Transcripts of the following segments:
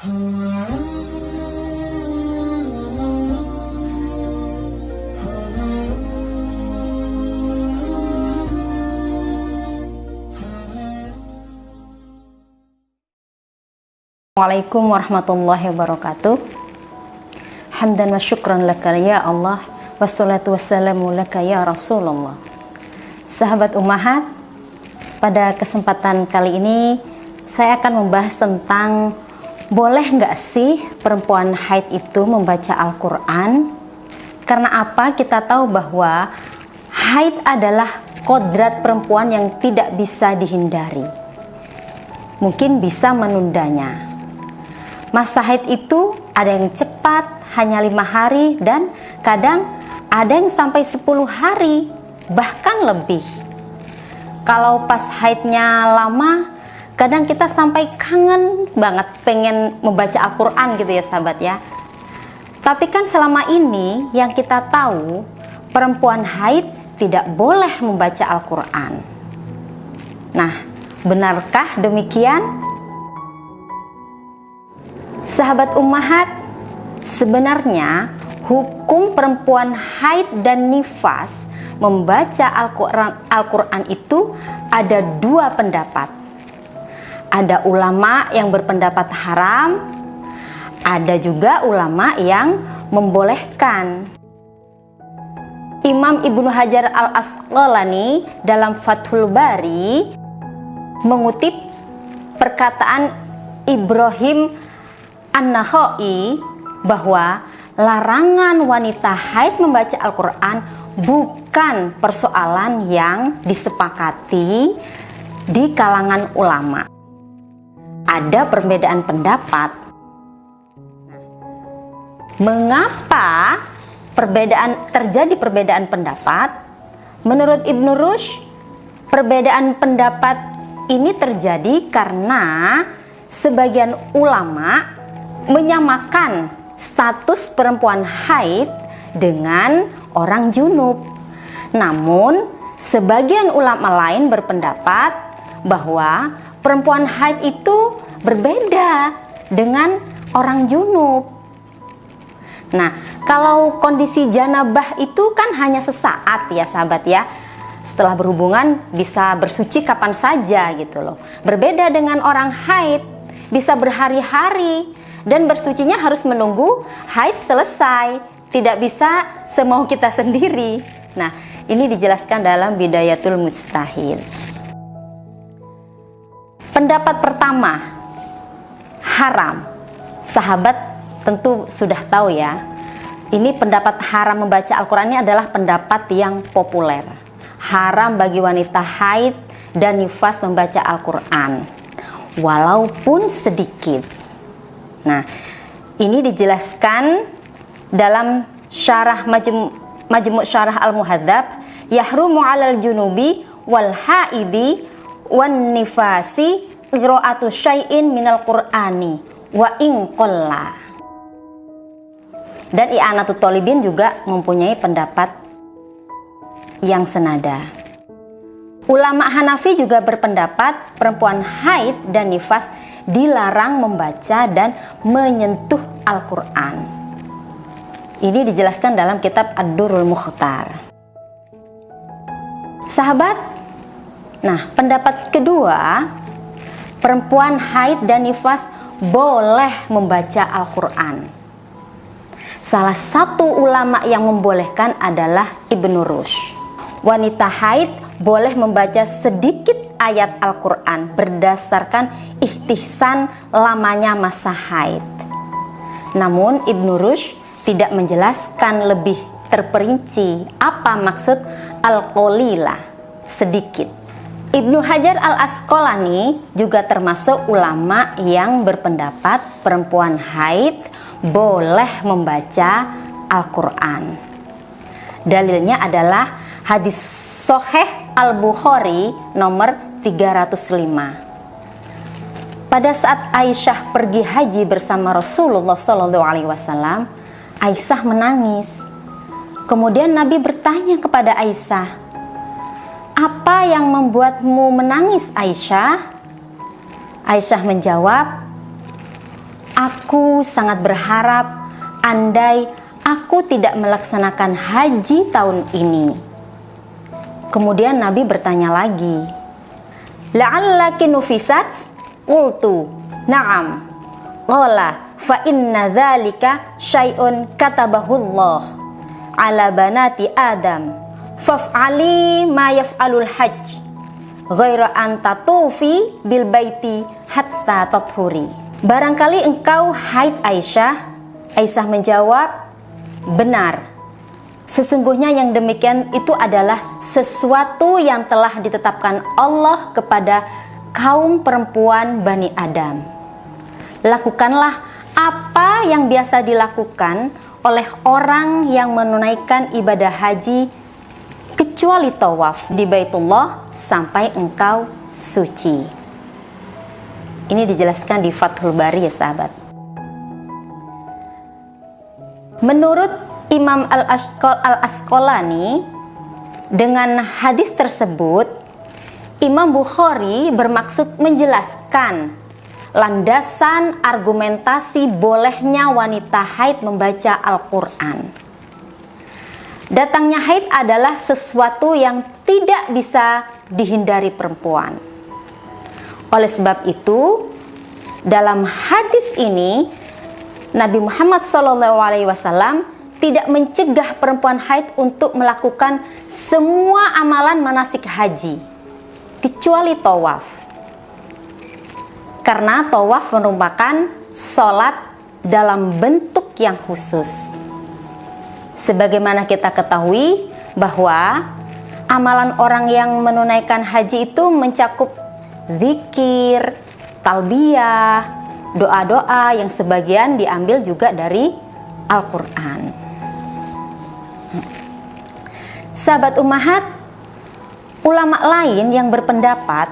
Assalamualaikum warahmatullahi wabarakatuh. Hamdan wa syukran laka ya Allah, wassalatu wassalamu laka ya Rasulullah. Sahabat Ummahat, pada kesempatan kali ini saya akan membahas tentang boleh nggak sih perempuan haid itu membaca Al-Quran? Karena apa? Kita tahu bahwa haid adalah kodrat perempuan yang tidak bisa dihindari. Mungkin bisa menundanya. Masa haid itu ada yang cepat, hanya 5 hari, dan kadang ada yang sampai 10 hari, bahkan lebih. Kalau pas haidnya lama, kadang kita sampai kangen banget pengen membaca Al-Quran gitu ya sahabat ya. Tapi kan selama ini yang kita tahu, perempuan haid tidak boleh membaca Al-Quran. Nah, benarkah demikian? Sahabat Ummahat, sebenarnya hukum perempuan haid dan nifas membaca Al-Quran itu ada 2 pendapat. Ada ulama yang berpendapat haram, ada juga ulama yang membolehkan. Imam Ibnu Hajar Al-Asqalani dalam Fathul Bari mengutip perkataan Ibrahim An-Nakhai bahwa larangan wanita haid membaca Al-Quran bukan persoalan yang disepakati di kalangan ulama. Ada perbedaan pendapat. Mengapa terjadi perbedaan pendapat? Menurut Ibnu Rushd, perbedaan pendapat ini terjadi karena sebagian ulama menyamakan status perempuan haid dengan orang junub. Namun, sebagian ulama lain berpendapat bahwa perempuan haid itu berbeda dengan orang junub. Nah, kalau kondisi janabah itu kan hanya sesaat ya sahabat ya. Setelah berhubungan bisa bersuci kapan saja gitu loh. Berbeda dengan orang haid, bisa berhari-hari. Dan bersucinya harus menunggu haid selesai, tidak bisa semau kita sendiri. Nah, ini dijelaskan dalam Bidayatul Mujtahid. Pendapat pertama, haram. Sahabat tentu sudah tahu ya. Ini pendapat haram membaca Al-Quran ini adalah pendapat yang populer. Haram bagi wanita haid dan nifas membaca Al-Quran, walaupun sedikit. Nah, ini dijelaskan dalam syarah Majmu' Syarah Al-Muhadzab, yahrumu 'alal junubi wal haidi wan nifasi qira'atu syai'in minal Qur'ani wa in qalla. Dan I'anatut Thalibin juga mempunyai pendapat yang senada. Ulama Hanafi juga berpendapat perempuan haid dan nifas dilarang membaca dan menyentuh Al-Quran. Ini dijelaskan dalam kitab Ad-Durrul Mukhtar. Sahabat, nah pendapat kedua, perempuan haid dan nifas boleh membaca Al-Quran. Salah satu ulama yang membolehkan adalah Ibnu Rushd. Wanita haid boleh membaca sedikit ayat Al-Quran berdasarkan ihtisan lamanya masa haid. Namun Ibnu Rushd tidak menjelaskan lebih terperinci apa maksud al-qalilah, sedikit. Ibnu Hajar Al-Asqalani juga termasuk ulama yang berpendapat perempuan haid boleh membaca Al-Quran. Dalilnya adalah hadis Sahih Al-Bukhari nomor 305. Pada saat Aisyah pergi haji bersama Rasulullah SAW, Aisyah menangis. Kemudian Nabi bertanya kepada Aisyah, "Apa yang membuatmu menangis, Aisyah?" Aisyah menjawab, Aku sangat berharap andai aku tidak melaksanakan haji tahun ini. Kemudian Nabi bertanya lagi, la'allaki nufisat? Qultu na'am. Qala fa inna dzalika syai'un katabahullah ala banati Adam faf'ali ma yaf'alul hajj ghaira an tatufi bil baiti hatta tathuri. Barangkali engkau haid Aisyah. Aisyah menjawab, benar. Sesungguhnya yang demikian itu adalah sesuatu yang telah ditetapkan Allah kepada kaum perempuan Bani Adam. Lakukanlah apa yang biasa dilakukan oleh orang yang menunaikan ibadah haji kecuali tawaf di Baitullah sampai engkau suci. Ini dijelaskan di Fathul Bari ya sahabat. Menurut Imam Al-Asqalani, dengan hadis tersebut Imam Bukhari bermaksud menjelaskan landasan argumentasi bolehnya wanita haid membaca Al-Quran. Datangnya haid adalah sesuatu yang tidak bisa dihindari perempuan. Oleh sebab itu, dalam hadis ini Nabi Muhammad SAW tidak mencegah perempuan haid untuk melakukan semua amalan manasik haji kecuali tawaf. Karena tawaf merupakan sholat dalam bentuk yang khusus. Sebagaimana kita ketahui bahwa amalan orang yang menunaikan haji itu mencakup zikir, talbiyah, doa-doa yang sebagian diambil juga dari Al-Quran. Sahabat ummahat, ulama lain yang berpendapat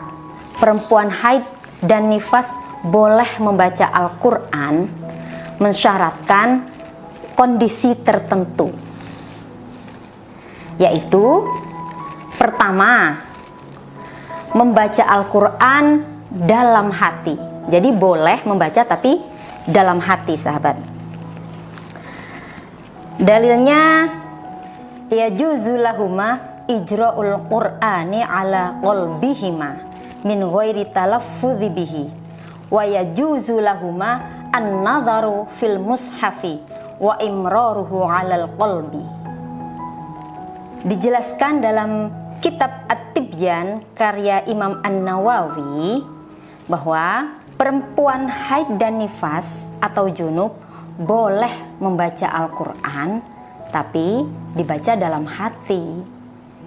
perempuan haid dan nifas boleh membaca Al-Quran mensyaratkan kondisi tertentu, yaitu pertama, membaca Al-Quran dalam hati. Jadi boleh membaca tapi dalam hati sahabat. Dalilnya, yajuzu lahuma ijra'ul Qur'ani ala qalbihima min ghairi talaffudhi bihi wa yajuzu lahuma an-nadharu fil mushafi wa imraruhu 'alal qalbi. Dijelaskan dalam kitab At-Tibyan karya Imam An-Nawawi bahwa perempuan haid dan nifas atau junub boleh membaca Al-Quran tapi dibaca dalam hati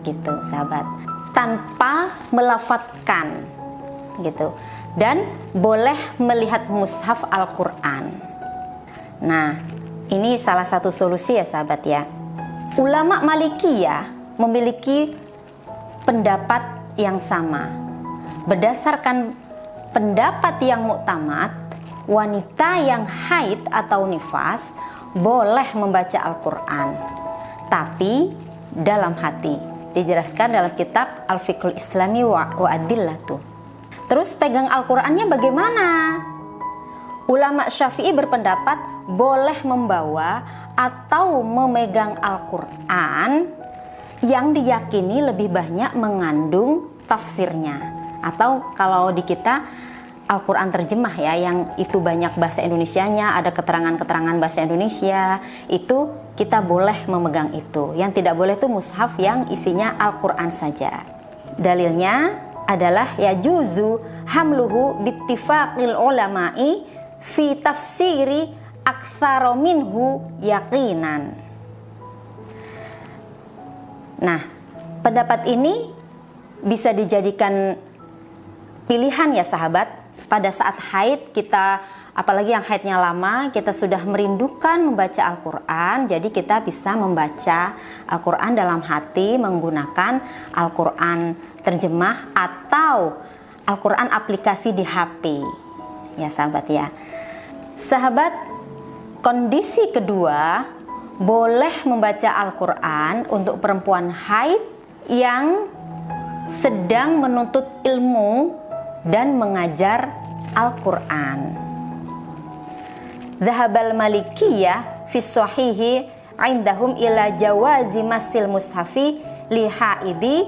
gitu sahabat, tanpa melafadzkan gitu, dan boleh melihat mushaf Al-Quran. Nah, ini salah satu solusi ya sahabat ya. Ulama Malikiyah memiliki pendapat yang sama. Berdasarkan pendapat yang muktamad, wanita yang haid atau nifas boleh membaca Al-Quran tapi dalam hati. Dijelaskan dalam kitab Al-Fiqhul Islami wa Adillatu. Terus pegang Al-Qurannya bagaimana? Ulama Syafi'i berpendapat boleh membawa atau memegang Al-Quran yang diyakini lebih banyak mengandung tafsirnya, atau kalau di kita Al-Quran terjemah ya, yang itu banyak bahasa Indonesianya, ada keterangan-keterangan bahasa Indonesia, itu kita boleh memegang itu. Yang tidak boleh itu mushaf yang isinya Al-Quran saja. Dalilnya adalah yajuzu hamluhu bittifaqil ulama'i fi tafsiri aktsara minhu yaqinan. Nah, pendapat ini bisa dijadikan pilihan ya sahabat. Pada saat haid kita, apalagi yang haidnya lama, kita sudah merindukan membaca Al-Quran, jadi kita bisa membaca Al-Quran dalam hati menggunakan Al-Quran terjemah atau Al-Quran aplikasi di HP ya sahabat ya. Sahabat, kondisi kedua, boleh membaca Al-Quran untuk perempuan haid yang sedang menuntut ilmu dan mengajar Al-Quran. Dhahabal Malikiyah fi sahihi indahum ila jawazi masil mushafi li haidi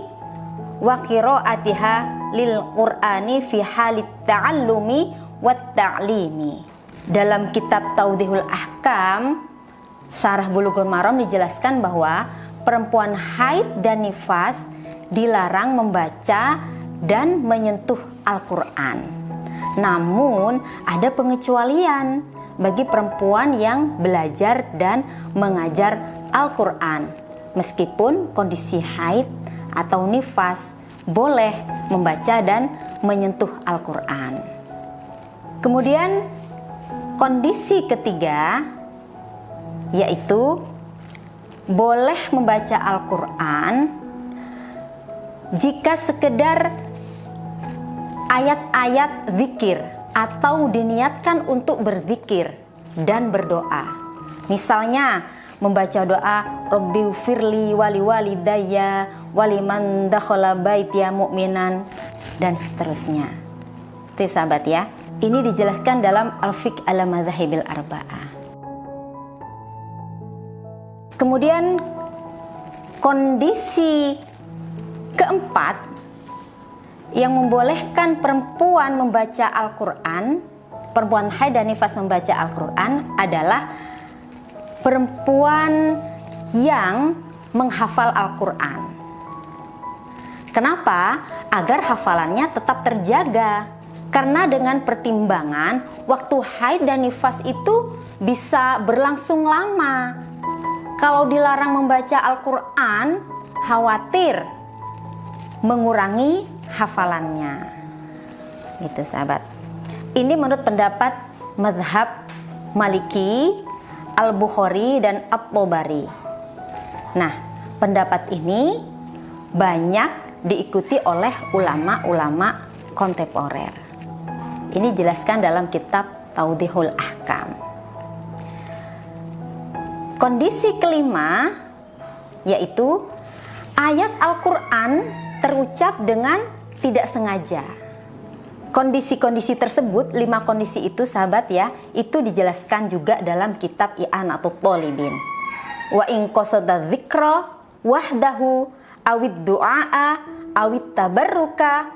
wa qiraatiha lil Qur'ani fi halit ta'allumi wat ta'limi. Dalam kitab Tawdihul Ahkam Syarah Bulughul Maram dijelaskan bahwa perempuan haid dan nifas dilarang membaca dan menyentuh Al-Qur'an. Namun ada pengecualian bagi perempuan yang belajar dan mengajar Al-Qur'an. Meskipun kondisi haid atau nifas boleh membaca dan menyentuh Al-Qur'an. Kemudian kondisi ketiga yaitu boleh membaca Al-Qur'an jika sekedar ayat-ayat zikir atau diniatkan untuk berzikir dan berdoa. Misalnya membaca doa Rabbi firli wali walidayya waliman dakhala baitiya mu'minan dan seterusnya. Itu sahabat ya. Ini dijelaskan dalam Al-Fiqh ala Madzahibil Arba'ah. Kemudian kondisi keempat yang membolehkan perempuan membaca Al-Quran, perempuan haid dan nifas membaca Al-Quran adalah perempuan yang menghafal Al-Quran. Kenapa? Agar hafalannya tetap terjaga. Karena dengan pertimbangan waktu haid dan nifas itu bisa berlangsung lama. Kalau dilarang membaca Al-Quran, khawatir mengurangi hafalannya. Gitu sahabat. Ini menurut pendapat mazhab Maliki, Al-Bukhari dan At-Tabari. Nah, pendapat ini banyak diikuti oleh ulama-ulama kontemporer. Ini dijelaskan dalam kitab Tawdihul Ahkam. Kondisi kelima yaitu ayat Al-Quran terucap dengan tidak sengaja. Kondisi-kondisi tersebut, 5 kondisi itu sahabat ya, itu dijelaskan juga dalam kitab I'anatut Thalibin. Wa in qasada dzikra wahdahu awid du'a awit tabarruka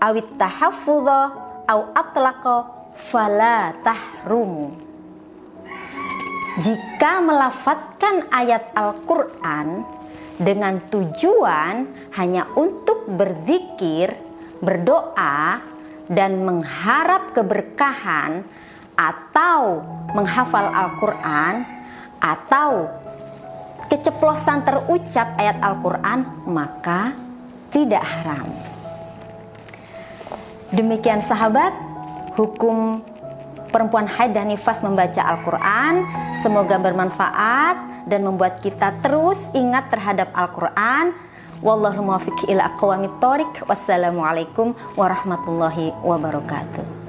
awit tahaffudha aw atlaqa fala tahrumu. Jika melafatkan ayat Al-Quran dengan tujuan hanya untuk berzikir, berdoa, dan mengharap keberkahan, atau menghafal Al-Quran, atau keceplosan terucap ayat Al-Quran, maka tidak haram. Demikian sahabat, hukum perempuan haid dan nifas membaca Al-Quran. Semoga bermanfaat dan membuat kita terus ingat terhadap Al-Quran. Wallahul muwaffiq ila aqwamit thoriq. Wassalamualaikum warahmatullahi wabarakatuh.